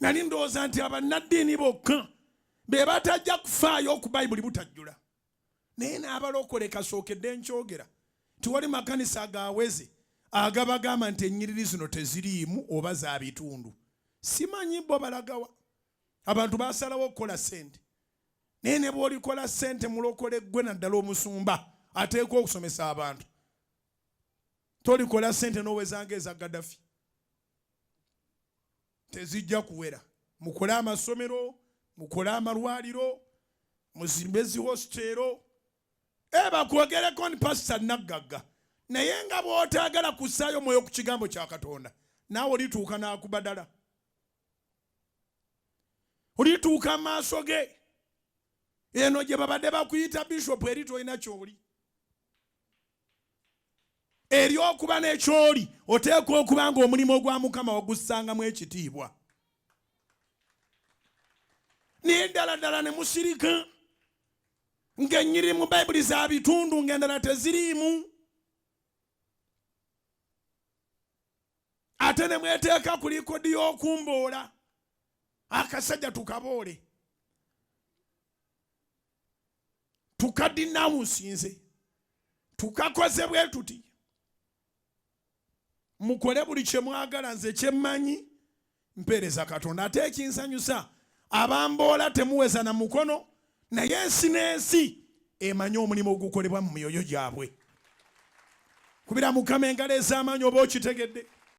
nali ndowooza nti abannaddiini bokka be batajja kufaayo ku bayibuli butajjula. Naye n'abalokole kasookedde nkyogera tiwali makanisa agaweze agabagamba nti ennyiriri zino teziriimu oba za bitundu. Simanyi bo balagawa. Abantu basalawo okukola ssente. Naye ne bw'olikola ssente mulokole ggwe naddala omusumba ateekwa okusomesa abantu. Tolikola ssente n'owezanga eza Gaddafi. Tezijja kuwera. Mukole amasomero, mukole amalwaliro, muzimbe zi hostero. Bakwogereko ni pasita naggagga. Naye nga bw'otaagala kussaayo mwoyo ku kigambo kya Katonda, naawe olituuka n'akubadala. Olituuka maaso ge. Eno gye babadde bakuyita bishop eri tolina ky'oli. Eri okuba n'ekyoli oteekwa okuba nga omulimu gwa Mukama ogussangamu ekitiibwa. Naye ddala ne musirika ng'ennyiriri mu bayibuli za bitundu ng'endala teziriimu. Ate ne mweteeka ku likodi y'okumboola akasajja tukaboole. Tukadinawunsinze. Tukakoze bwe tuti. Mukole buli kye mwagala nze kye mmanyi mpeereza Katonda. Ate ekinsanyusa abamboola temuweza na mukono naye ensi n'ensi emanyi omulimu ogukolebwa mu myoyo gyabwe. Kubira Mukama engalo ez'amaanyi oba okitegedde.